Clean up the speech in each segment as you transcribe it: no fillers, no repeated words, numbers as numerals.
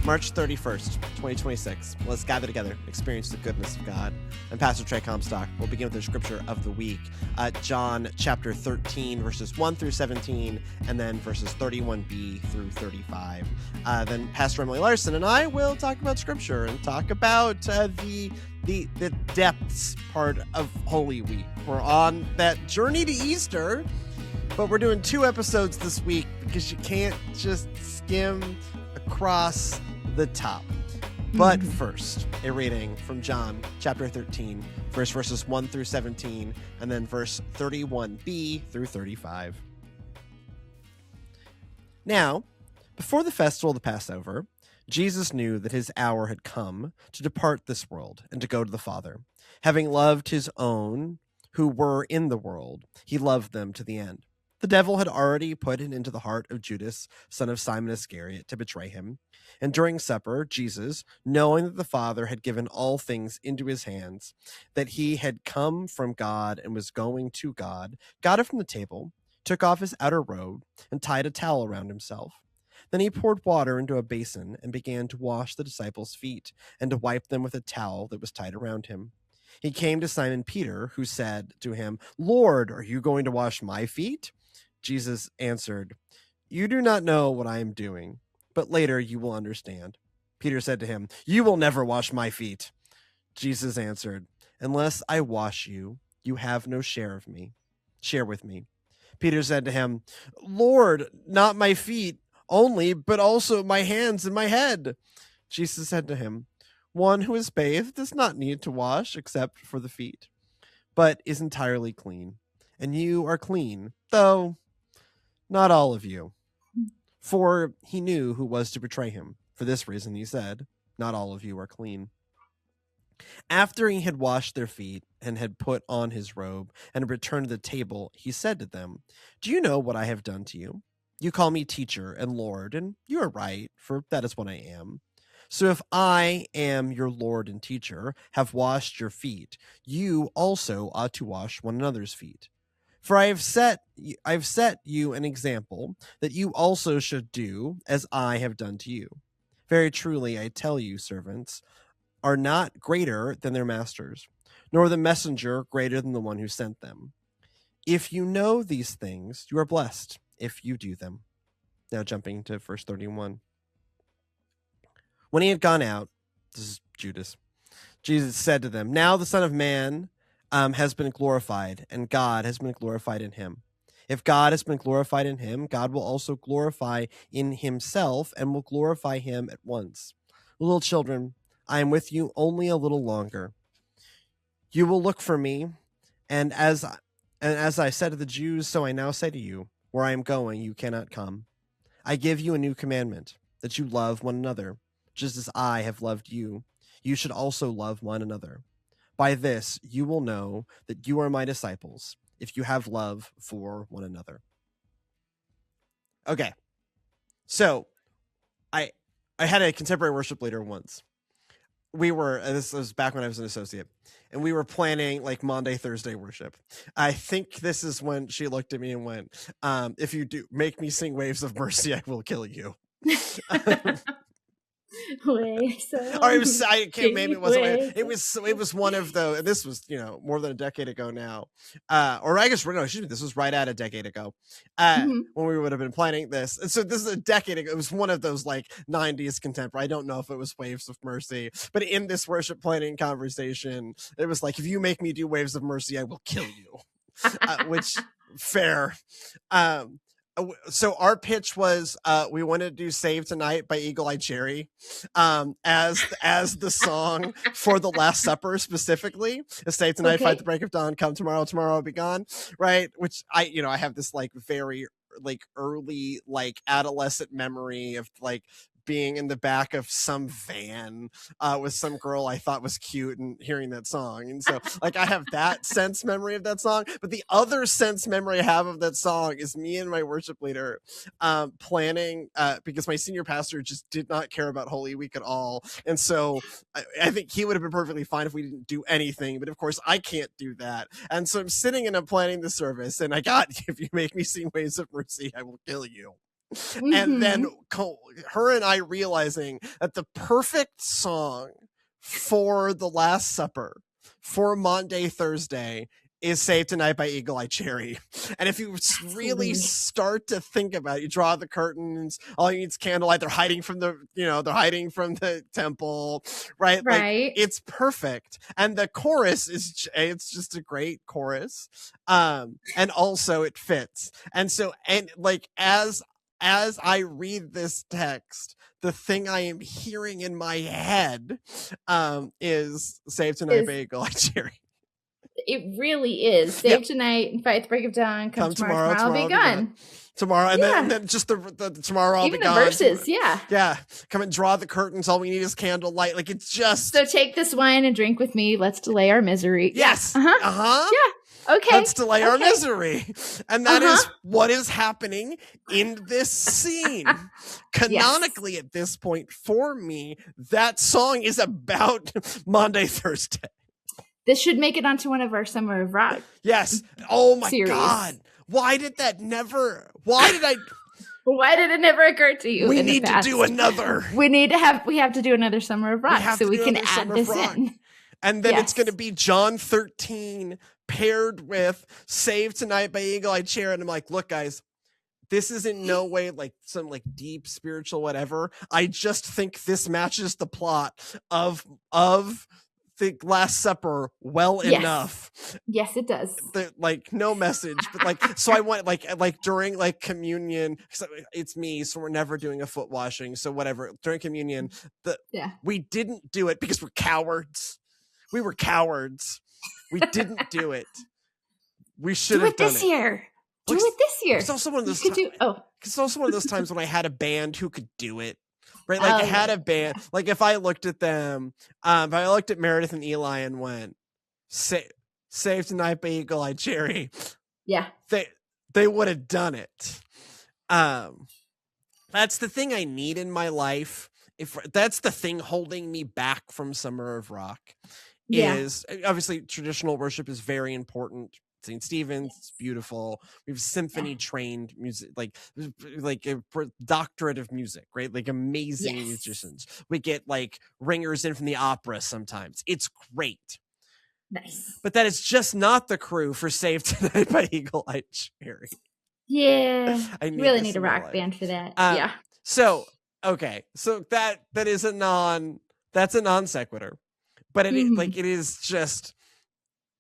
March 31st, 2026. Let's gather together, experience the goodness of God. I'm Pastor Trey Comstock. We'll begin with the scripture of the week. John chapter 13, verses 1 through 17, and then verses 31b through 35. Then Pastor Emily Larson and I will talk about scripture and talk about the depths part of Holy Week. We're on that journey to Easter, but we're doing 2 episodes this week because you can't just skim across the top. But first, a reading from John chapter 13, verses 1 through 17, and then verse 31b through 35. Now, before the festival of the Passover, Jesus knew that his hour had come to depart this world and to go to the Father. Having loved his own who were in the world, he loved them to the end. The devil had already put it into the heart of Judas, son of Simon Iscariot, to betray him. And during supper, Jesus, knowing that the Father had given all things into his hands, that he had come from God and was going to God, got up from the table, took off his outer robe, and tied a towel around himself. Then he poured water into a basin and began to wash the disciples' feet and to wipe them with a towel that was tied around him. He came to Simon Peter, who said to him, "Lord, are you going to wash my feet?" Jesus answered, "You do not know what I am doing, but later you will understand." Peter said to him, "You will never wash my feet." Jesus answered, "Unless I wash you, you have no share with me." Peter said to him, "Lord, not my feet only, but also my hands and my head." Jesus said to him, "One who is bathed does not need to wash except for the feet, but is entirely clean. And you are clean, though not all of you." For he knew who was to betray him. For this reason he said, "Not all of you are clean." After he had washed their feet and had put on his robe and returned to the table, he said to them, "Do you know what I have done to you? You call me teacher and Lord, and you are right, for that is what I am. So if I am your Lord and teacher, have washed your feet, you also ought to wash one another's feet. For I've set you an example that you also should do as I have done to you. Very truly, I tell you, servants are not greater than their masters, nor the messenger greater than the one who sent them. If you know these things, you are blessed if you do them." Now jumping to verse 31. When he had gone out, this is Judas, Jesus said to them, "Now the Son of Man has been glorified, and God has been glorified in him. If God has been glorified in him, God will also glorify in himself and will glorify him at once. Little children, I am with you only a little longer. You will look for me, and as I said to the Jews, so I now say to you, where I am going, you cannot come. I give you a new commandment, that you love one another, just as I have loved you. You should also love one another. By this, you will know that you are my disciples, if you have love for one another." Okay. So I had a contemporary worship leader once. This was back when I was an associate, and we were planning like Monday, Thursday worship. I think this is when she looked at me and went, "If you do make me sing Waves of Mercy, I will kill you." I can't. Maybe it wasn't. It was one of the. This was more than a decade ago now, or I guess no. Excuse me. This was right at a decade ago, when we would have been planning this. And so this is a decade ago. It was one of those like '90s contemporary. I don't know if it was Waves of Mercy, but in this worship planning conversation, it was like, "If you make me do Waves of Mercy, I will kill you," which fair. So our pitch was we wanted to do "Save Tonight" by Eagle Eye Cherry as the song for the Last Supper specifically. "Save tonight, okay. Fight the break of dawn, come tomorrow, tomorrow I'll be gone," right? Which I have this like very like early like adolescent memory of like being in the back of some van with some girl I thought was cute and hearing that song. And so like I have that sense memory of that song. But the other sense memory I have of that song is me and my worship leader planning because my senior pastor just did not care about Holy Week at all. And so I think he would have been perfectly fine if we didn't do anything. But of course I can't do that. And so I'm sitting and I'm planning the service and I got, "If you make me sing Waves of Mercy, I will kill you." And then her and I realizing that the perfect song for the Last Supper for Maundy Thursday is Saved Tonight by Eagle Eye Cherry. And if you really start to think about it, you draw the curtains, all you need is candlelight. They're hiding from the temple, right? Like, it's perfect. And the chorus it's just a great chorus. And also it fits. And so, and like, as I read this text, the thing I am hearing in my head is Saved Tonight by Eagle Eye Cherry. It really is. Save tonight and fight the break of dawn. Come tomorrow I'll be gone. Tomorrow, and then just the tomorrow I'll Even be gone. Even the verses, yeah. Come and draw the curtains. All we need is candlelight. Like, it's just. So take this wine and drink with me. Let's delay our misery. Yes. Yeah. Okay. Let's delay our misery. And that is what is happening in this scene. Canonically, at this point, for me, that song is about Maundy Thursday. This should make it onto one of our Summer of Rock. Yes. Oh my God. Why did it never occur to you? We need to do another. We have to do another Summer of Rock so we can add this in. And then it's going to be John 13 paired with Saved Tonight by Eagle Eye Cherry. And I'm like, look, guys, this is in no way like some like deep spiritual whatever. I just think this matches the plot of the Last Supper well enough. Yes, it does. Like, no message, but like, so I went like during like communion, it's me, so we're never doing a foot washing, so whatever, during communion, we didn't do it because we're cowards. We were cowards. We didn't do it. We should have done it this year. Do it this year. It's also one of those it's also one of those times when I had a band who could do it. Right, like I had a band. Like if I looked at them, if I looked at Meredith and Eli and went, "Saved Tonight by Eagle Eye Cherry," they would have done it. That's the thing I need in my life. If that's the thing holding me back from Summer of Rock, is obviously traditional worship is very important. St. Stephen's, it's beautiful. We have symphony trained music, like a doctorate of music, right? Like amazing musicians. We get like ringers in from the opera sometimes. It's great. Nice. But that is just not the crew for Saved Tonight by Eagle Eye Cherry. Yeah. I really need a rock band for that. So, okay. So that's a non sequitur. But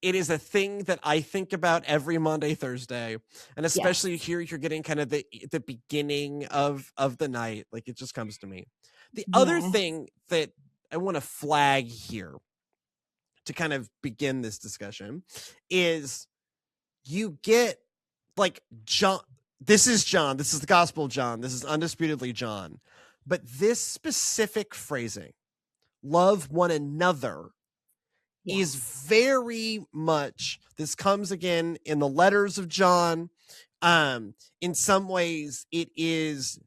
it is a thing that I think about every Maundy Thursday, and especially here you're getting kind of the beginning of the night. Like, it just comes to me. The other thing that I want to flag here to kind of begin this discussion is you get like John. This is John. This is the Gospel of John. This is undisputedly John. But this specific phrasing, love one another, is very much, this comes again in the letters of John. In some ways it is,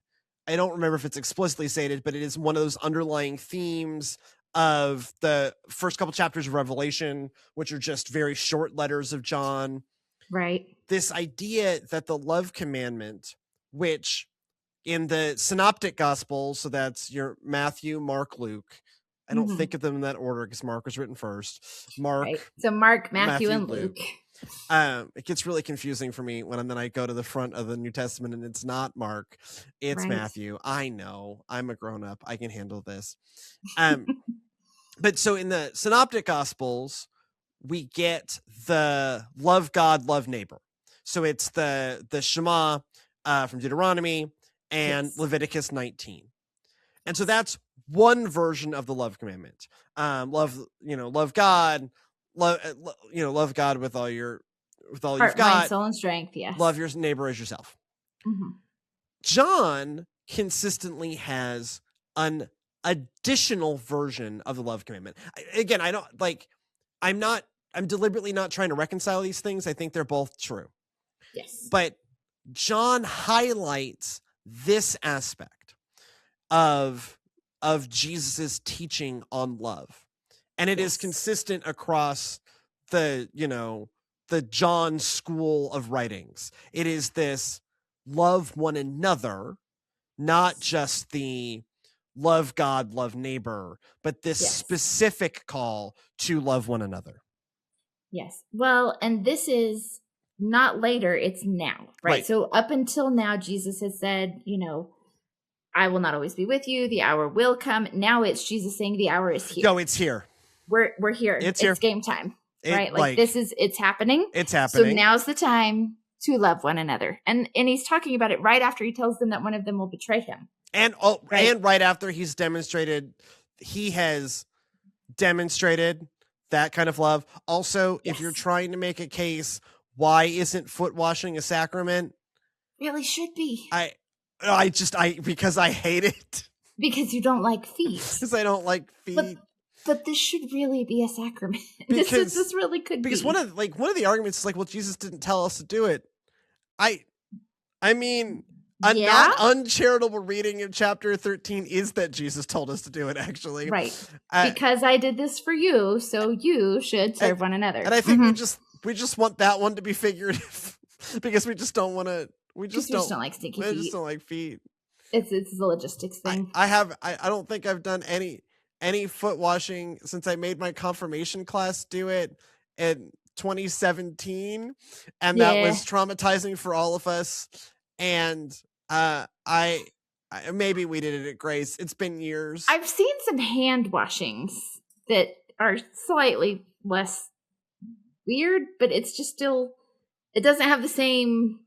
I don't remember if it's explicitly stated, but it is one of those underlying themes of the first couple chapters of Revelation, which are just very short letters of John. Right. This idea that the love commandment, which in the synoptic gospels, so that's your Matthew, Mark, Luke, I don't think of them in that order because Mark was written first. So Mark, Matthew, and Luke. It gets really confusing for me when then I go to the front of the New Testament and it's not Mark, it's Matthew. I know, I'm a grown up. I can handle this. But so in the synoptic gospels, we get the love God, love neighbor. So it's the Shema from Deuteronomy and Leviticus 19. And so that's one version of the love commandment. Love God, love God with all heart, you've got, mind, soul, and strength. Yes. Love your neighbor as yourself. John consistently has an additional version of the love commandment. Again, I'm deliberately not trying to reconcile these things. I think they're both true. Yes. But John highlights this aspect of Jesus's teaching on love. And it is consistent across the John school of writings. It is this love one another not just the love God, love neighbor, but this specific call to love one another. Yes. Well, and this is not later, it's now, right? So up until now, Jesus has said, I will not always be with you. The hour will come. Now it's Jesus saying the hour is here. No, it's here. We're here. It's here. It's game time, right? Like it's happening. It's happening. So now's the time to love one another. And he's talking about it right after he tells them that one of them will betray him. And right after he has demonstrated that kind of love. Also, if you're trying to make a case, why isn't foot washing a sacrament? Really should be. Because I hate it. Because you don't like feet. Because I don't like feet. But this should really be a sacrament. This really could be. Because one of the arguments is like, well, Jesus didn't tell us to do it. I mean, not uncharitable reading of chapter 13 is that Jesus told us to do it, actually. Right. Because I did this for you, so you should serve one another. And I think we just want that one to be figurative. Because we just don't want to. We just don't like stinky feet. I just don't like feet. It's a logistics thing. I don't think I've done any foot washing since I made my confirmation class do it in 2017, and that was traumatizing for all of us. And I maybe we did it at Grace. It's been years. I've seen some hand washings that are slightly less weird, but it's just still, it doesn't have the same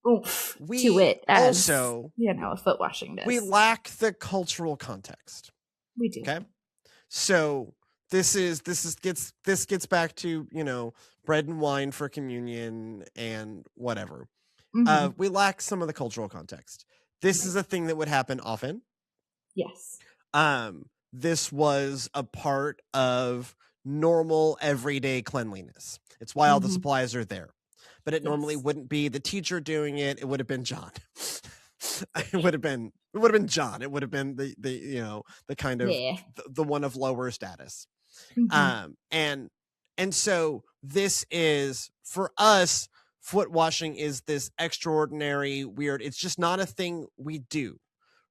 oomph to it as also, a foot washing does. We lack the cultural context. We do. Okay. So this gets back to, bread and wine for communion and whatever. Mm-hmm. We lack some of the cultural context. This is a thing that would happen often. Yes. This was a part of normal everyday cleanliness. It's why all the supplies are there. But it normally wouldn't be the teacher doing it. It would have been John. It would have been John. It would have been the kind of the one of lower status. Mm-hmm. And so this is, for us, foot washing is this extraordinary, weird, it's just not a thing we do.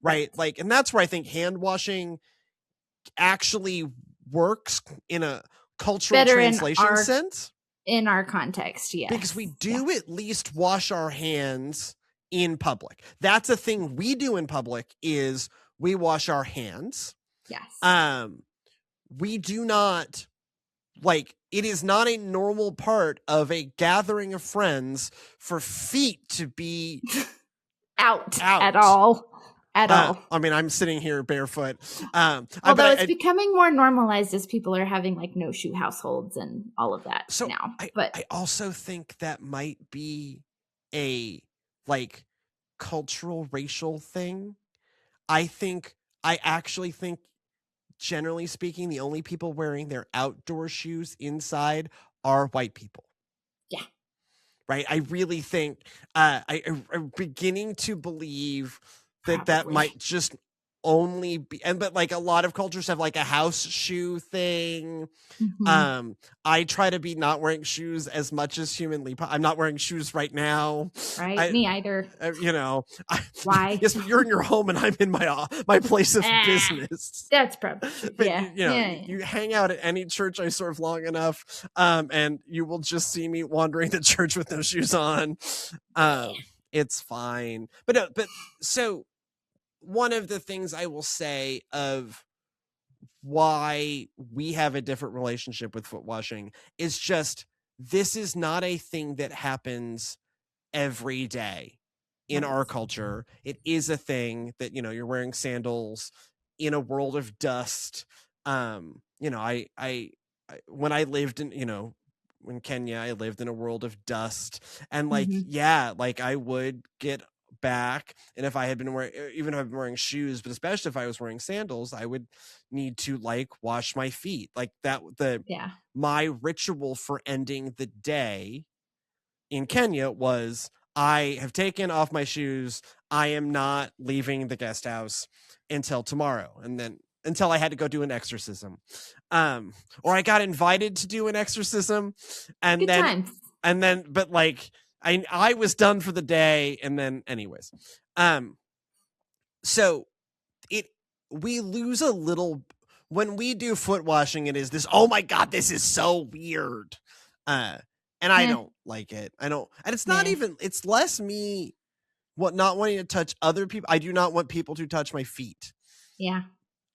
Right? Like, and that's where I think hand washing actually works in a cultural translation sense. In our context, yes. Because we do at least wash our hands in public. That's a thing we do in public, is we wash our hands. Yes. We do not, it is not a normal part of a gathering of friends for feet to be out at all. At all. I mean, I'm sitting here barefoot. Although it's becoming more normalized as people are having no shoe households and all of that now. I also think that might be a cultural, racial thing. I actually think, generally speaking, the only people wearing their outdoor shoes inside are white people. Yeah. Right. I really think I'm beginning to believe that might just only be, but a lot of cultures have a house shoe thing. Mm-hmm. I try to be not wearing shoes as much as humanly I'm not wearing shoes right now. Right. Me either. Why? Yes, but you're in your home and I'm in my place of business. That's probably true. But, you hang out at any church I serve long enough, and you will just see me wandering the church with no shoes on. It's fine. But so one of the things I will say of why we have a different relationship with foot washing is just, this is not a thing that happens every day in our culture. It is a thing that, you're wearing sandals in a world of dust. When I lived in, in Kenya, I lived in a world of dust, and I would get back, and if I had been wearing, even if I've been wearing shoes, but especially if I was wearing sandals, I would need to wash my feet. My ritual for ending the day in Kenya was, I have taken off my shoes. I am not leaving the guest house until tomorrow, and then until I had to go do an exorcism, or I got invited to do an exorcism, and Good then times. but I was done for the day, and then anyways, So we lose a little when we do foot washing. It is this, oh my God, this is so weird. And I don't like it. I don't, and it's not even, it's less me not wanting to touch other people. I do not want people to touch my feet. Yeah.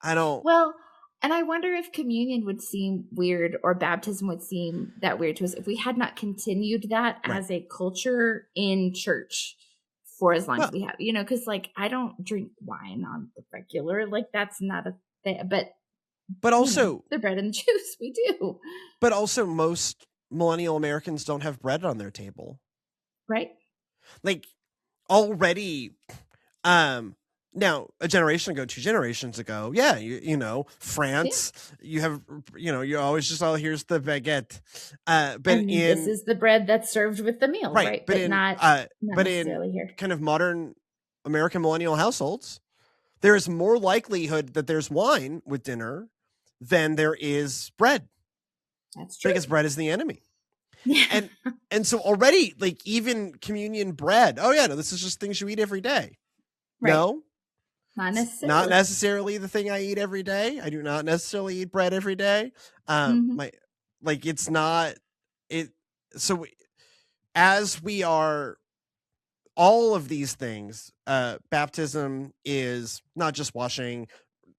I don't. Well, and I wonder if communion would seem weird or baptism would seem that weird to us if we had not continued that as a culture in church for as long as we have, because like I don't drink wine on the regular, like that's not a thing, but also the bread and the juice we do. But also most millennial Americans don't have bread on their table. Right. Like already, now a generation ago, 2 generations ago, yeah, France, you have, you always just, here's the baguette. But this is the bread that's served with the meal, right? But not in here. Kind of modern American millennial households, there is more likelihood that there's wine with dinner than there is bread. That's true. Because bread is the enemy. Yeah. And so already, like, even communion bread, this is just things you eat every day. Right. No. Not necessarily. Not necessarily the thing I eat every day. I do not necessarily eat bread every day. It's not it. So as we are all of these things, baptism is not just washing.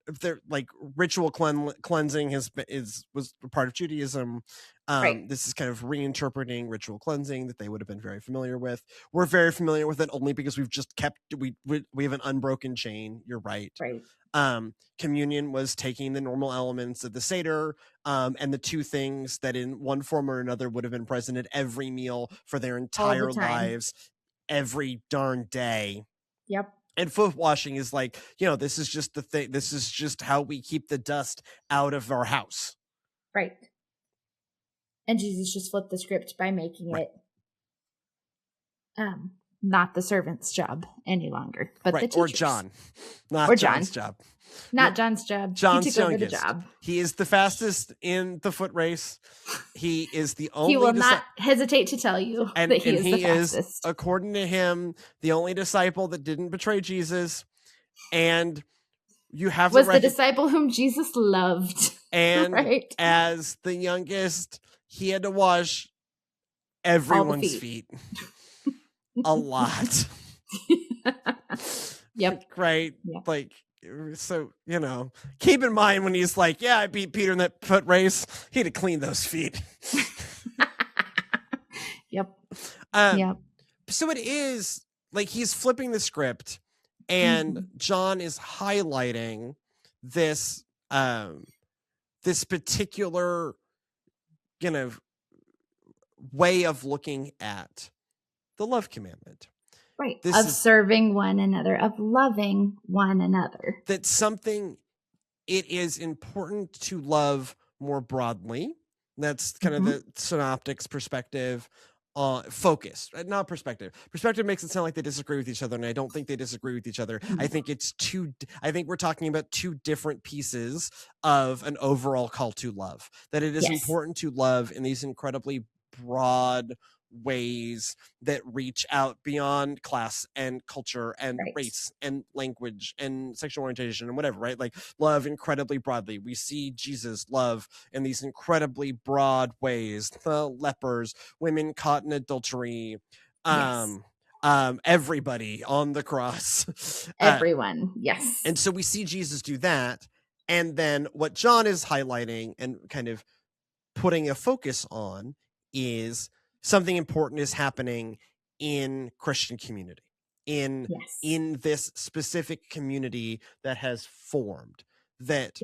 If they're like ritual cleansing was part of Judaism. This is kind of reinterpreting ritual cleansing that they would have been very familiar with. We're very familiar with it only because we've just we have an unbroken chain. You're right. Communion was taking the normal elements of the Seder, and the 2 things that in one form or another would have been present at every meal for their entire lives, every darn day. Yep. And foot washing is like, this is just the thing. This is just how we keep the dust out of our house. Right. And Jesus just flipped the script by making it not the servant's job any longer, but the teacher's. Or John. Not John's job. Not John's job. John's he took over the job. He is the fastest in the foot race. He is the only. He will not hesitate to tell you that he is the fastest. According to him, the only disciple that didn't betray Jesus. And you have the disciple whom Jesus loved. And as the youngest, he had to wash everyone's feet. A lot. Yep. Right. Yep. Like, so, keep in mind when he's like, I beat Peter in that foot race, he had to clean those feet. Yep. Yep. So it is like he's flipping the script, and John is highlighting this, this particular, way of looking at the love commandment. Right. Of serving one another, of loving one another. That's something it is important to love more broadly. That's kind of the synoptics perspective, focus, not perspective. Perspective makes it sound like they disagree with each other, and I don't think they disagree with each other. I think I think we're talking about 2 different pieces of an overall call to love. That it is important to love in these incredibly broad ways that reach out beyond class and culture and race and language and sexual orientation and whatever, right? Like love incredibly broadly. We see Jesus love in these incredibly broad ways. The lepers, women caught in adultery, everybody on the cross. Everyone, yes. And so we see Jesus do that. And then what John is highlighting and kind of putting a focus on is something important is happening in Christian community, in this specific community that has formed, that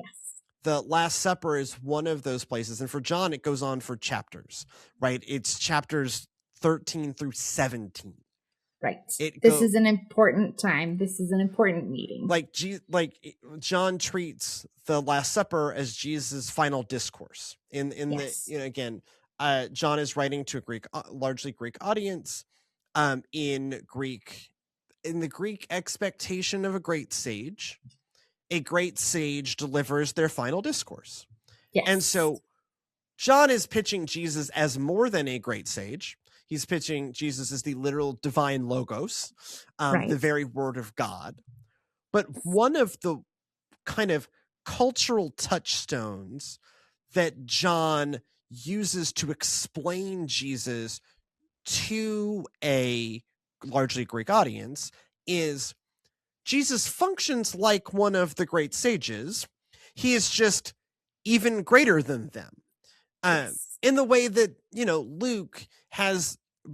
the Last Supper is one of those places. And for John, it goes on for chapters, right? It's chapters 13 through 17. Right. This is an important time. This is an important meeting. Like John treats the Last Supper as Jesus' final discourse in the, again, John is writing to a largely Greek audience, in the Greek expectation of a great sage. A great sage delivers their final discourse. Yes. And so John is pitching Jesus as more than a great sage. He's pitching Jesus as the literal divine logos, the very word of God. But one of the kind of cultural touchstones that John uses to explain Jesus to a largely Greek audience is Jesus functions like one of the great sages. He is just even greater than them. In the way that, Luke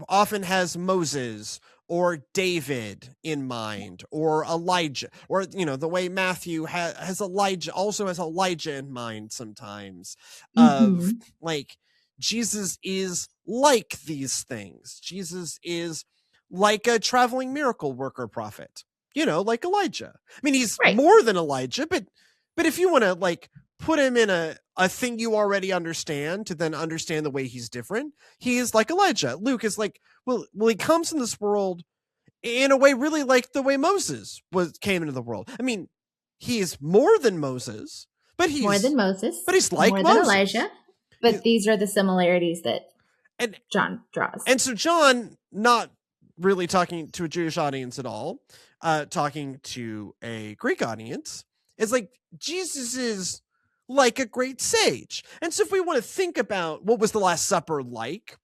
often has Moses or David in mind, or Elijah, or, the way Matthew has Elijah, also has Elijah in mind sometimes, of like, Jesus is like these things. Jesus is like a traveling miracle worker prophet, like Elijah. I mean, he's more than Elijah, but if you want to like put him in a thing you already understand to then understand the way he's different, he is like Elijah. Luke is like, well, he comes in this world in a way really like the way Moses came into the world. I mean, he is more than Moses, but he's more than Moses, but he's like more Moses. than Elijah. But these are the similarities that John draws. And so John, not really talking to a Jewish audience at all, talking to a Greek audience, is like, Jesus is like a great sage. And so if we want to think about what was the Last Supper like,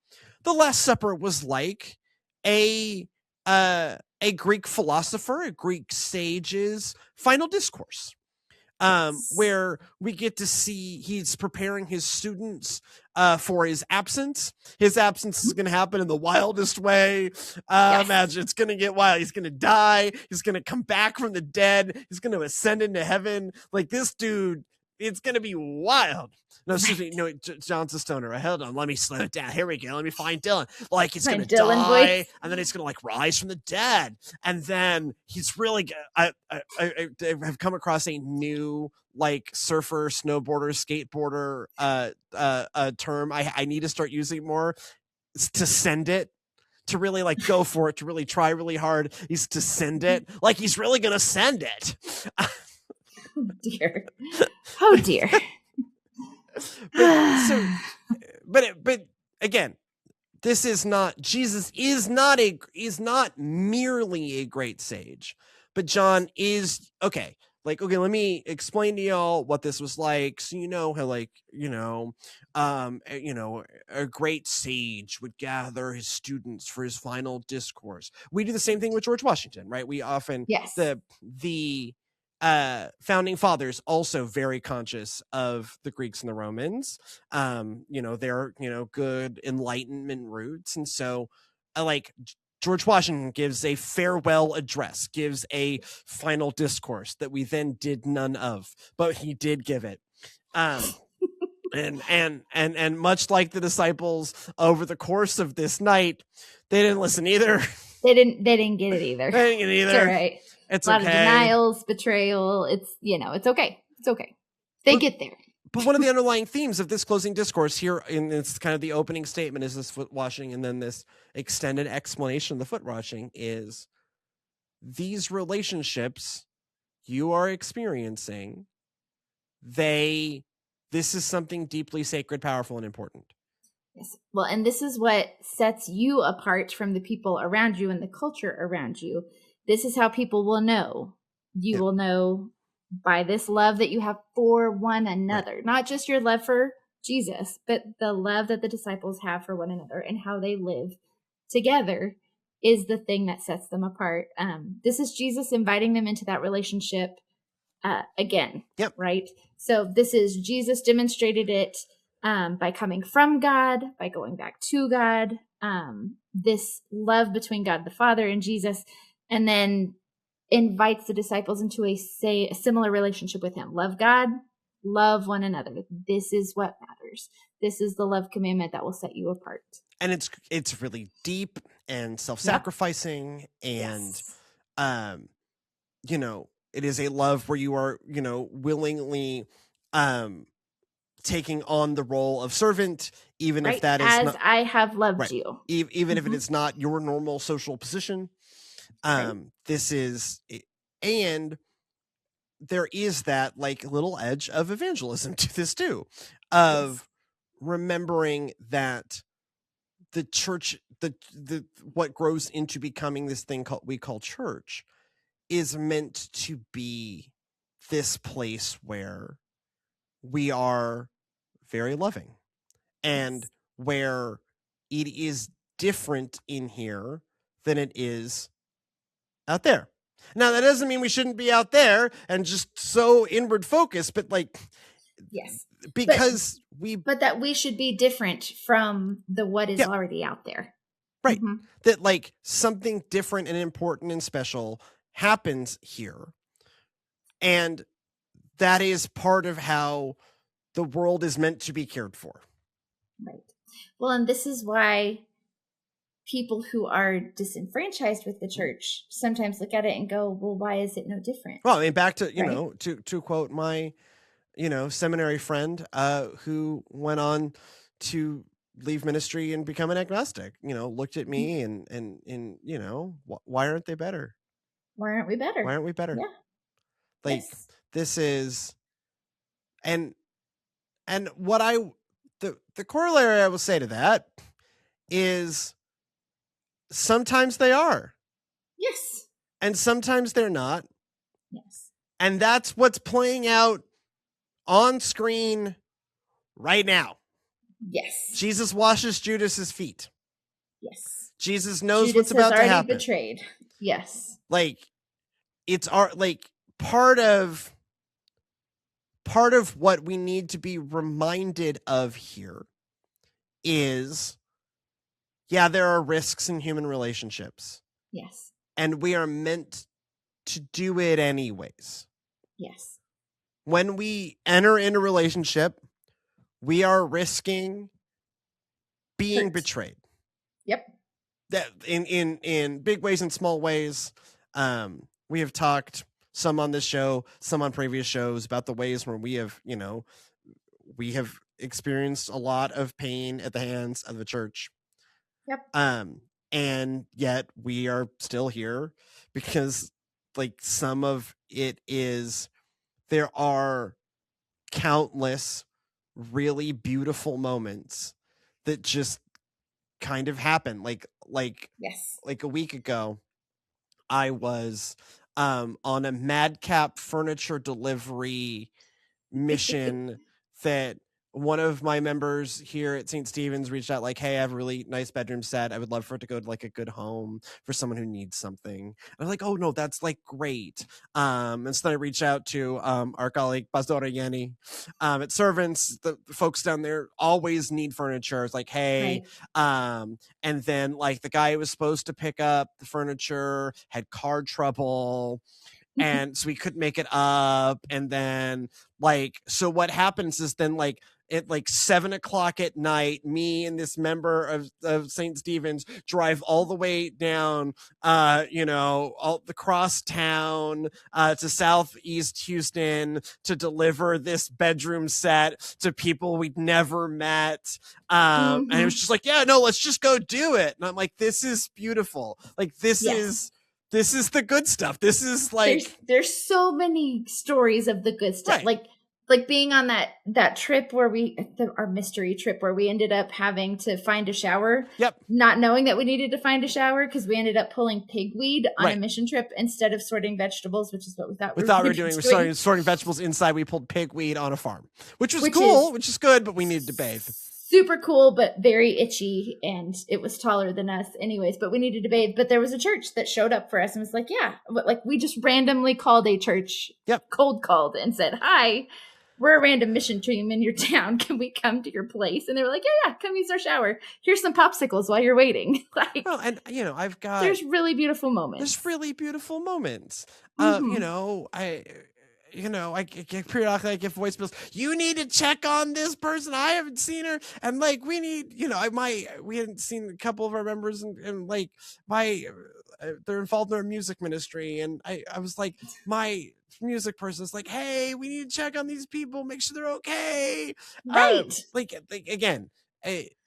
the Last Supper was like a Greek philosopher, a Greek sage's final discourse. Where we get to see he's preparing his students for his absence. His absence is going to happen in the wildest way. Imagine, it's going to get wild. He's going to die. He's going to come back from the dead. He's going to ascend into heaven. Like, this dude, it's going to be wild. No, excuse me. No, John's a stoner. Hold on. Let me slow it down. Here we go. Let me find Dylan. Like, he's going to die, and then he's going to like rise from the dead. And then he's really good. I have come across a new like surfer, snowboarder, skateboarder term I need to start using more. It's to send it. To really like go for it, to really try really hard. He's to send it. Like, he's really going to send it. Oh dear. Oh dear. but again, this is not, Jesus is not merely a great sage, but John is, okay, let me explain to y'all what this was like. So, how a great sage would gather his students for his final discourse. We do the same thing with George Washington, right? We often, the founding fathers also very conscious of the Greeks and the Romans, their, good Enlightenment roots. And so George Washington gives a farewell address, gives a final discourse that we then did none of, but he did give it. And much like the disciples over the course of this night, they didn't listen either. They didn't get it either. They didn't get it either. It's all right. It's a lot okay. of denials, betrayal. It's, it's okay. It's okay. They get there. But one of the underlying themes of this closing discourse here, in this kind of the opening statement, is this foot washing, and then this extended explanation of the foot washing is these relationships you are experiencing, this is something deeply sacred, powerful, and important. Yes. Well, and this is what sets you apart from the people around you and the culture around you. This is how people will know. You will know by this love that you have for one another, not just your love for Jesus, but the love that the disciples have for one another and how they live together is the thing that sets them apart. This is Jesus inviting them into that relationship again, right? So this is Jesus demonstrated it by coming from God, by going back to God, this love between God the Father and Jesus, and then invites the disciples into a similar relationship with him. Love God, love one another. This is what matters. This is the love commandment that will set you apart. And it's really deep and self-sacrificing, and it is a love where you are, willingly taking on the role of servant, even if that is as not, I have loved you. Even if it is not your normal social position. This is, and there is that like little edge of evangelism to this too, of remembering that the church, the what grows into becoming this thing we call church, is meant to be this place where we are very loving and where it is different in here than it is out there. Now, that doesn't mean we shouldn't be out there and just so inward focused, but like, yes, because but that we should be different from what is already out there. Right. Mm-hmm. That like something different and important and special happens here. And that is part of how the world is meant to be cared for. Right. Well, and this is why people who are disenfranchised with the church sometimes look at it and go, well, why is it no different? Well, I mean, back to, you know, to quote my, seminary friend who went on to leave ministry and become an agnostic, looked at me and why aren't they better? Why aren't we better? Why aren't we better? Yeah. Like this is, and what the corollary I will say to that is sometimes they are. Yes. And sometimes they're not. Yes. And that's what's playing out on screen right now. Yes. Jesus washes Judas's feet. Yes. Jesus knows Judas what's about to happen. Betrayed. Yes. Like it's part of what we need to be reminded of here is there are risks in human relationships. Yes. And we are meant to do it anyways. Yes. When we enter in a relationship, we are risking being betrayed. Yep. That in big ways and small ways. We have talked some on this show, some on previous shows about the ways where we have experienced a lot of pain at the hands of the church. Yep. And yet we are still here because like some of it is, there are countless really beautiful moments that just kind of happen. Like a week ago, I was on a madcap furniture delivery mission that one of my members here at St. Stephen's reached out like, hey, I have a really nice bedroom set. I would love for it to go to like a good home for someone who needs something. And I'm like, oh no, that's like great. And so then I reached out to our colleague Pastora Yeni at Servants. The folks down there always need furniture. It's like, hey, and then like the guy who was supposed to pick up the furniture had car trouble. And so we couldn't make it up. And then so what happens is then at 7:00 at night, me and this member of St. Stephen's drive all the way down, all the cross town to Southeast Houston to deliver this bedroom set to people we'd never met. And it was just like, yeah, no, let's just go do it. And I'm like, this is beautiful. Like this is the good stuff. This is like there's so many stories of the good stuff. Like being on that trip where our mystery trip where we ended up having to find a shower. Yep. Not knowing that we needed to find a shower because we ended up pulling pigweed on a mission trip instead of sorting vegetables, which is what we thought we were doing. We were sorting vegetables inside. We pulled pigweed on a farm, which was cool, which is good, but we needed to bathe. Super cool, but very itchy, and it was taller than us anyways, but we needed to bathe. But there was a church that showed up for us and was like, yeah, but like we just randomly called a church, cold called and said, hi, we're a random mission team in your town. Can we come to your place? And they were like, yeah, come use our shower. Here's some popsicles while you're waiting. And there's really beautiful moments. I get periodically I get voicemails. You need to check on this person. I haven't seen her, and like we need, we hadn't seen a couple of our members, and like they're involved in our music ministry, and I was like, my music person's like, hey, we need to check on these people, make sure they're okay. Right. Again,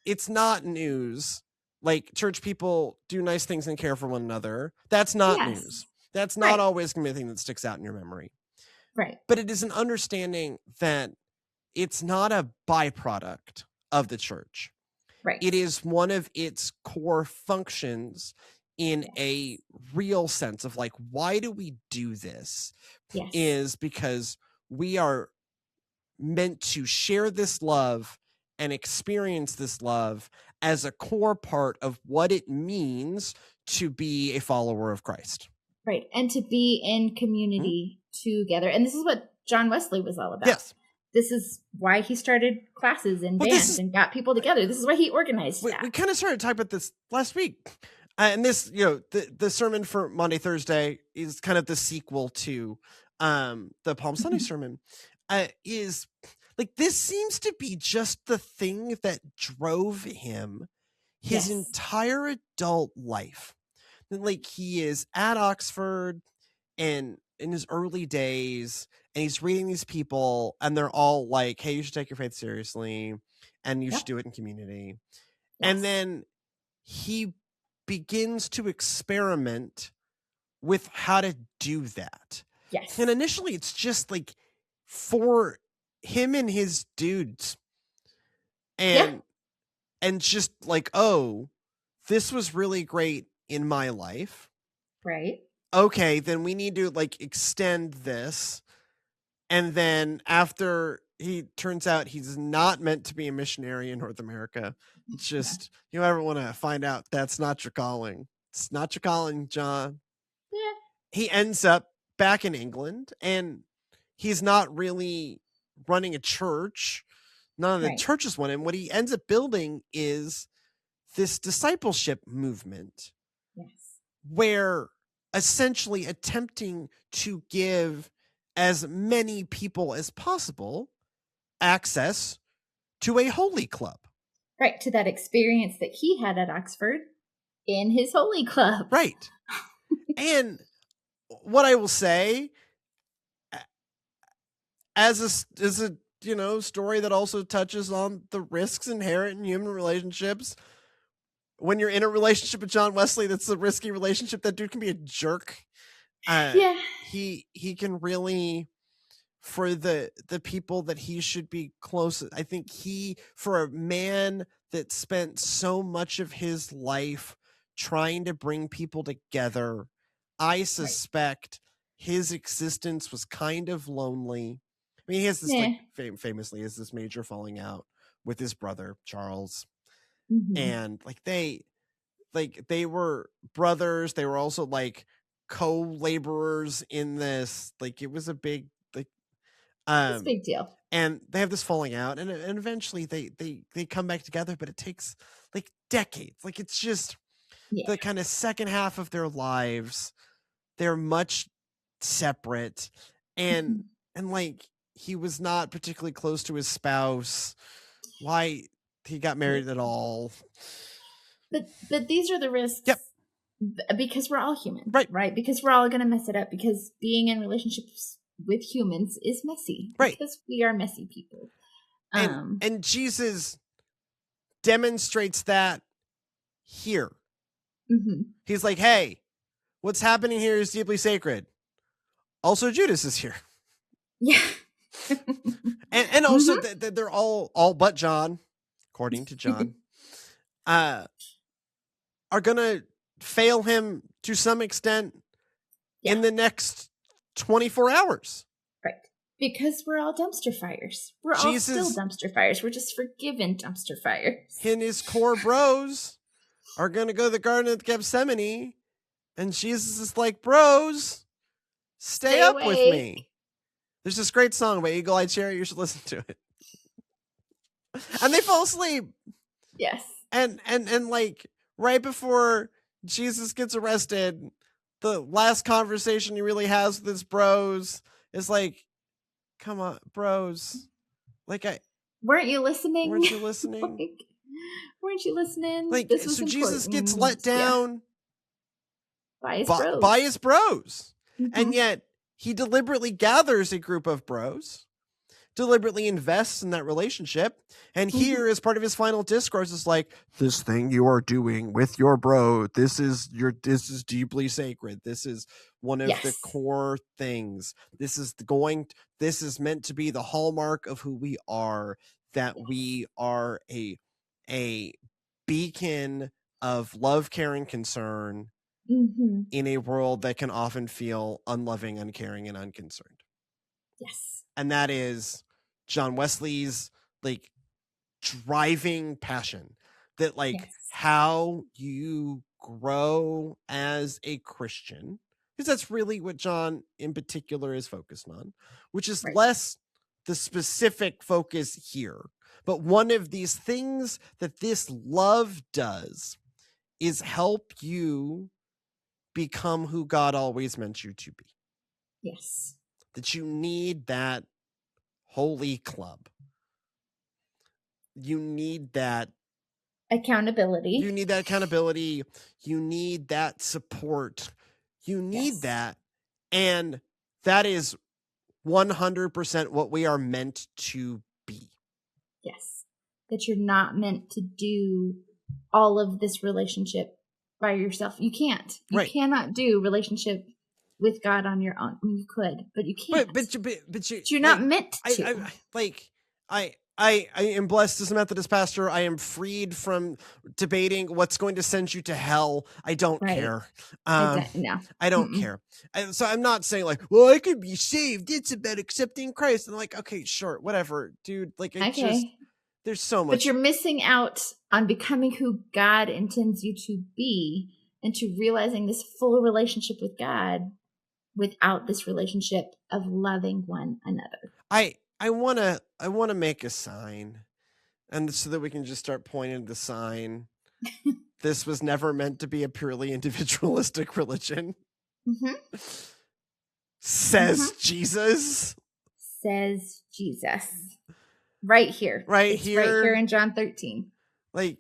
it's not news. Like church people do nice things and care for one another. That's not news. That's not always gonna be a thing that sticks out in your memory. Right. But it is an understanding that it's not a byproduct of the church. Right. It is one of its core functions in a real sense of like, why do we do this? Yes. Is because we are meant to share this love and experience this love as a core part of what it means to be a follower of Christ. Right. And to be in community together. And this is what John Wesley was all about. Yes. This is why he started classes and bands and got people together. This is why he organized that. We kind of started talking about this last week. And this, the sermon for Maundy Thursday is kind of the sequel to the Palm Sunday sermon. Is like, this seems to be just the thing that drove him his entire adult life. Like, he is at Oxford and in his early days, and he's reading these people, and they're all like, hey, you should take your faith seriously, and you should do it in community. And then he begins to experiment with how to do that. Yes. And initially it's just like for him and his dudes. And just like, oh, this was really great in my life. Right. Okay, then we need to like extend this. And then after he turns out he's not meant to be a missionary in North America, it's just, you ever want to find out that's not your calling. It's not your calling, John. Yeah. He ends up back in England, and he's not really running a church. None of the churches want him. What he ends up building is this discipleship movement. Yes. Where essentially attempting to give as many people as possible access to a holy club. Right, to that experience that he had at Oxford in his holy club. Right. And what I will say, as a story that also touches on the risks inherent in human relationships, when you're in a relationship with John Wesley, that's a risky relationship. That dude can be a jerk. He can really, for the people that he should be close. I think for a man that spent so much of his life trying to bring people together, I suspect his existence was kind of lonely. I mean, he has this famously has this major falling out with his brother Charles, and they were brothers. They were also like co-laborers in this. Like, it was a big it's a big deal. And they have this falling out, and eventually they come back together, but it takes like decades. Like, it's just the kind of second half of their lives. They're much separate, and like, he was not particularly close to his spouse. Why he got married at all? But these are the risks. Yep. Because we're all human, right? Because we're all going to mess it up. Because being in relationships with humans is messy, right? Because we are messy people. And Jesus demonstrates that here. He's like, hey, what's happening here is deeply sacred. Also, Judas is here. Yeah. and also they're all but John, according to John, are gonna fail him to some extent in the next 24 hours. Right. Because we're all dumpster fires. We're all still dumpster fires. We're just forgiven dumpster fires. And his core bros are gonna go to the Garden of Gethsemane, and Jesus is like, bros, stay up awake with me. There's this great song by Eagle Eye Cherry. You should listen to it. And they fall asleep. Yes. And like, right before Jesus gets arrested, the last conversation he really has with his bros is like, come on, bros. Like, weren't you listening? Weren't you listening? Weren't you listening? Like, this was so Jesus gets let down by his bros. By his bros. And yet he deliberately gathers a group of bros, deliberately invests in that relationship, and here, as part of his final discourse, is like, this thing you are doing with your bro, this is deeply sacred. This is one of the core things. This is meant to be the hallmark of who we are, that we are a beacon of love, care, and concern, in a world that can often feel unloving, uncaring, and unconcerned. Yes. And that is John Wesley's like driving passion, that like how you grow as a Christian, because that's really what John in particular is focused on, which is less the specific focus here. But one of these things that this love does is help you become who God always meant you to be. Yes. That you need that holy club. You need that accountability. You need that accountability. You need that support. You need that. And that is 100% what we are meant to be. Yes. That you're not meant to do all of this relationship by yourself. You can't. You cannot do relationship with God on your own. I mean, you could, but you can't. But you're not meant to. I am blessed as a Methodist pastor. I am freed from debating what's going to send you to hell. I don't care. No. I don't care. So I'm not saying like, well, I could be saved. It's about accepting Christ. And I'm like, okay, sure, whatever, dude. Like, there's so much. But you're missing out on becoming who God intends you to be, and to realizing this full relationship with God without this relationship of loving one another. I want to make a sign, and so that we can just start pointing to the sign. This was never meant to be a purely individualistic religion. Says Jesus. Says Jesus. Right here. Right here in John 13. Like,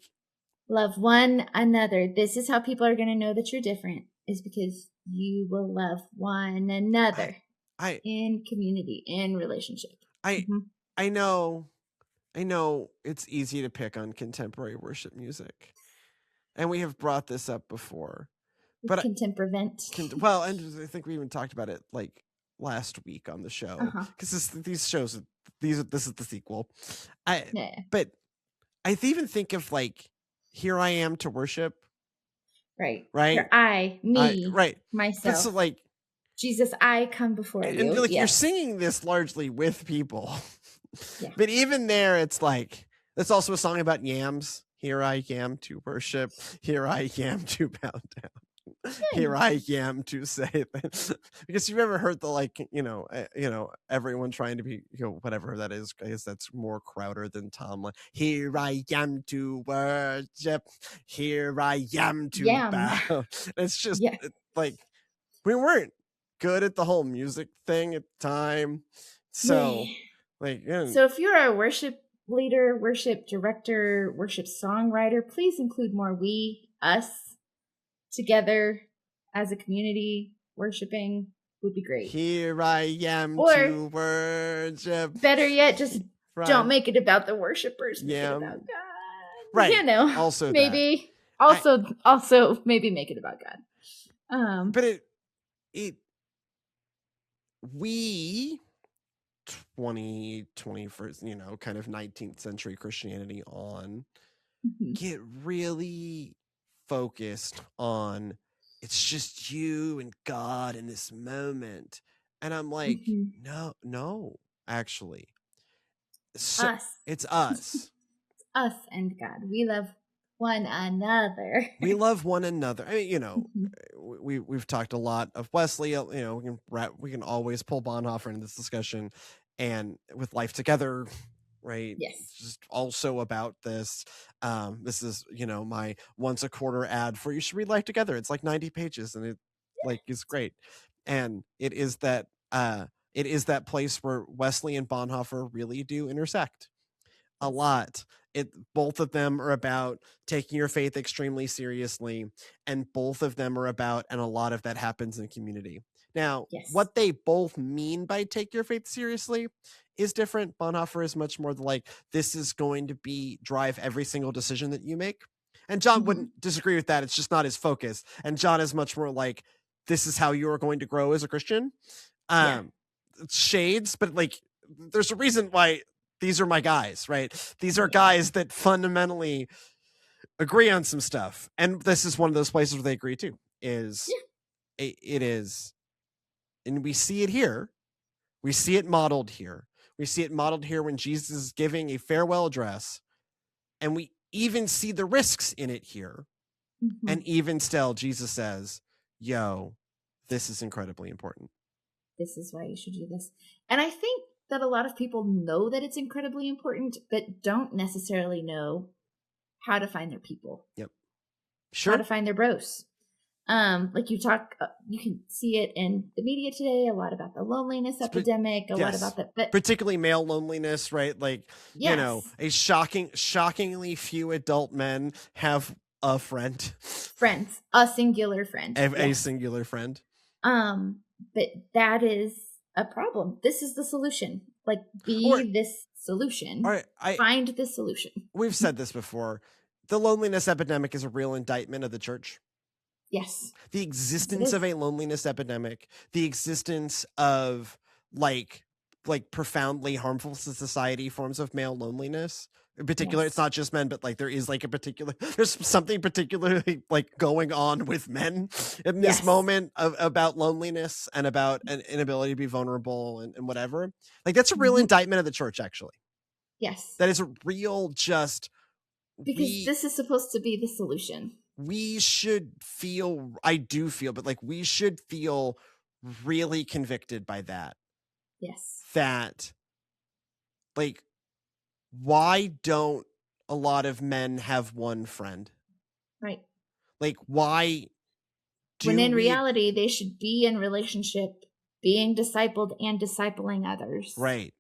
love one another. This is how people are going to know that you're different, is because you will love one another in community, in relationship. I know it's easy to pick on contemporary worship music, and we have brought this up before, but contemporary well, and I think we even talked about it like last week on the show, because this is the sequel. But I even think of like, Here I Am to Worship. Right. Here myself. That's like, Jesus, I come before you. And like, you're singing this largely with people. But even there, it's like, it's also a song about yams. Here I am to worship. Here I am to bow down. Here I am to say that. Because you've ever heard the, like, everyone trying to be, whatever that is, I guess that's more Crowder than Tomlin. Here I am to worship. Here I am to bow. It's just like, we weren't good at the whole music thing at the time. So, so if you're a worship leader, worship director, worship songwriter, please include more us together as a community worshiping would be great. Here I am to worship. Better yet, just don't make it about the worshipers. Make it about God. Right. Also maybe. Also maybe make it about God. But we 21st, kind of 19th century Christianity on, get really focused on, it's just you and God in this moment. And I'm like, no, actually. So it's us. Us and God. We love one another. We love one another. I mean, we've talked a lot of Wesley. We can always pull Bonhoeffer into this discussion, and with Life Together, right? Yes. It's just also about this. This is my once a quarter ad for you should read Life Together. It's like 90 pages, and it is great. And it is that place where Wesley and Bonhoeffer really do intersect a lot. Both of them are about taking your faith extremely seriously, and both of them are about, and a lot of that happens in community. Now, what they both mean by take your faith seriously is different. Bonhoeffer is much more like, this is going to drive every single decision that you make. And John wouldn't disagree with that. It's just not his focus. And John is much more like, this is how you are going to grow as a Christian. Shades, but like, there's a reason why these are my guys, right? These are guys that fundamentally agree on some stuff. And this is one of those places where they agree too. is it is, and we see it here. We see it modeled here. We see it modeled here when Jesus is giving a farewell address, and we even see the risks in it here. Mm-hmm. And even still, Jesus says, yo, this is incredibly important. This is why you should do this. And I think that a lot of people know that it's incredibly important, but don't necessarily know how to find their people. Yep. Sure. How to find their bros. Like you can see it in the media today, a lot about the loneliness epidemic, a lot about that, but particularly male loneliness, right? Like, you know, a shockingly few adult men have a friend. A singular friend. A singular friend. But that is a problem. This is the solution. Like, this solution. All right, find the solution. We've said this before. The loneliness epidemic is a real indictment of the church. Yes. The existence of a loneliness epidemic, the existence of like profoundly harmful to society forms of male loneliness. In particular, it's not just men, but like there's something particularly like going on with men in this moment about loneliness and about an inability to be vulnerable and whatever. Like that's a real indictment of the church, actually. Yes. That is a real because this is supposed to be the solution. We should feel, but we should feel really convicted by that. Yes. That, like, why don't a lot of men have one friend? Right. Like, why when in reality, they should be in relationship, being discipled and discipling others. Right.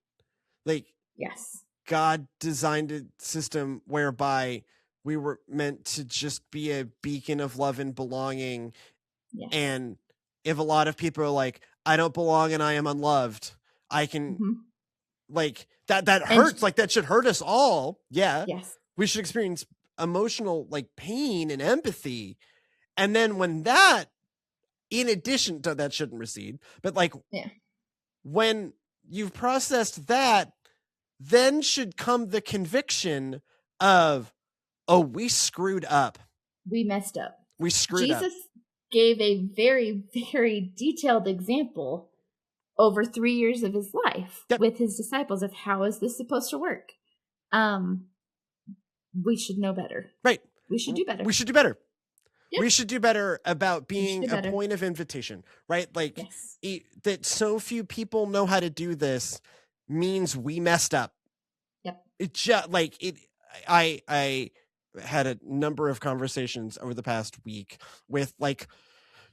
Like, yes. God designed a system whereby we were meant to just be a beacon of love and belonging. Yes. And if a lot of people are like, I don't belong and I am unloved, I can like that hurts. Like that should hurt us all. Yeah. Yes. We should experience emotional like pain and empathy. And then when that, in addition to that shouldn't recede, but like when you've processed that, then should come the conviction of, oh, we screwed up. We messed up. We screwed up. Jesus gave a very, very detailed example over 3 years of his life with his disciples of how is this supposed to work. We should know better. Right. We should do better. We should do better. Yep. We should do better about being a point of invitation, right? Like that so few people know how to do this means we messed up. Yep. It just like it. I had a number of conversations over the past week with like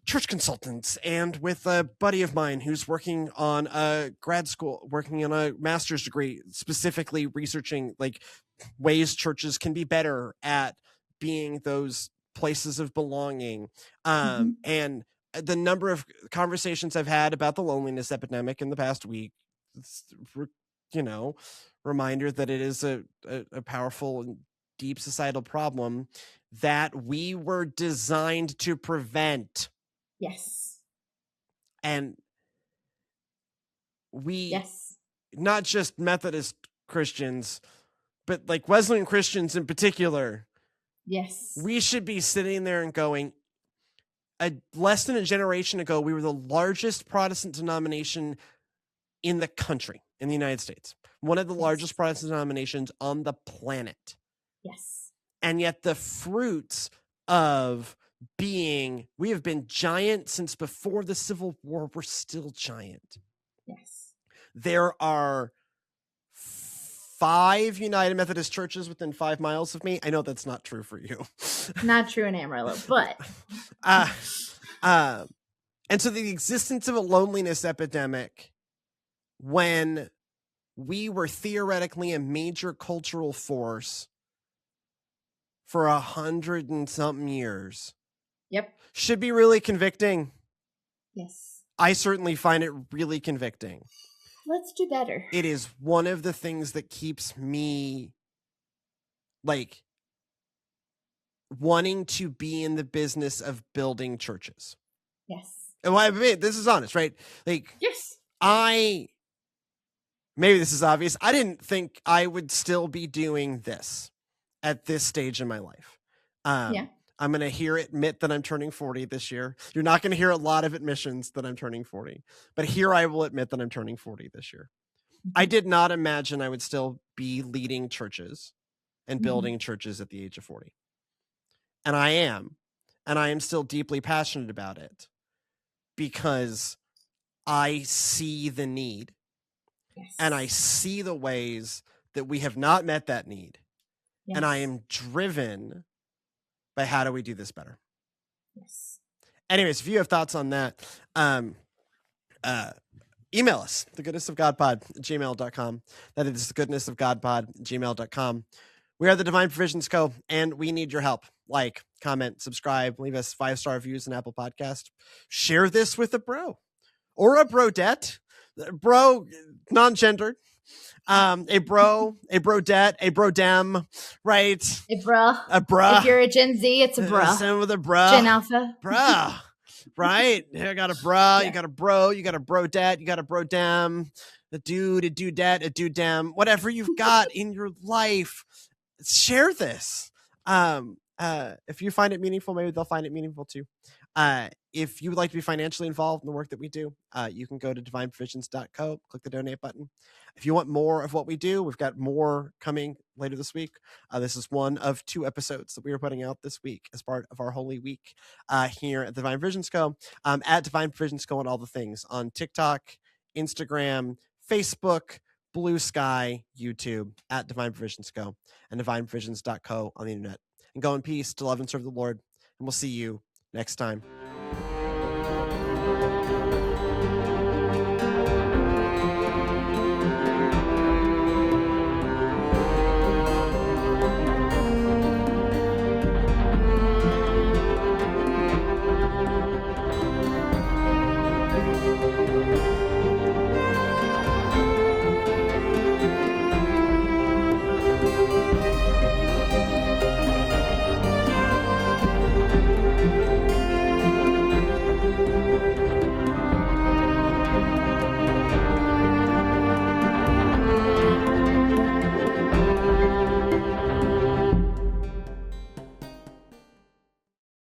church consultants and with a buddy of mine who's working on a grad school, working on a master's degree, specifically researching like ways churches can be better at being those places of belonging. And the number of conversations I've had about the loneliness epidemic in the past week, reminder that it is a powerful and deep societal problem that we were designed to prevent. Yes. And we, not just Methodist Christians, but like Wesleyan Christians in particular. Yes. We should be sitting there and going, less than a generation ago, we were the largest Protestant denomination in the country, in the United States. One of the largest Protestant denominations on the planet. Yes. And yet the fruits of we have been giant since before the Civil War, we're still giant. Yes. There are 5 United Methodist churches within 5 miles of me. I know that's not true for you. Not true in Amarillo, but. And so the existence of a loneliness epidemic when we were theoretically a major cultural force for 100 and something years. Yep. Should be really convicting. Yes. I certainly find it really convicting. Let's do better. It is one of the things that keeps me like wanting to be in the business of building churches. Yes. And I mean, this is honest, right? Like, yes. Maybe this is obvious. I didn't think I would still be doing this at this stage in my life. I'm going to admit that I'm turning 40 this year. You're not going to hear a lot of admissions that I'm turning 40, but here I will admit that I'm turning 40 this year. I did not imagine I would still be leading churches and building churches at the age of 40. And I am. And I am still deeply passionate about it because I see the need. Yes. And I see the ways that we have not met that need. Yes. And I am driven by how do we do this better. Yes. Anyways, if you have thoughts on that, email us, thegoodnessofgodpod@gmail.com. That is thegoodnessofgodpod@gmail.com. We are the Divine Provisions Co., and we need your help. Like, comment, subscribe, leave us 5-star reviews on Apple Podcast. Share this with a bro or a brodette. Bro, non-gendered. A brodette, a brodem, right? A bruh. If you're a Gen Z, it's a bruh. Same with a bruh. Gen Alpha. Bruh. Right? I got a bruh, yeah. You got a bro, you got a brodette, you got a brodem, a dude, a dudette, a dudem, whatever you've got in your life, share this. If you find it meaningful, maybe they'll find it meaningful too. If you would like to be financially involved in the work that we do, you can go to divineprovisions.co, click the donate button. If you want more of what we do, we've got more coming later this week. This is one of 2 episodes that we are putting out this week as part of our Holy Week here at the Divine Provisions Co. At Divine Provisions Co. on all the things on TikTok, Instagram, Facebook, Blue Sky, YouTube, at Divine Provisions Co. and divineprovisions.co on the internet. And go in peace to love and serve the Lord. And we'll see you next time.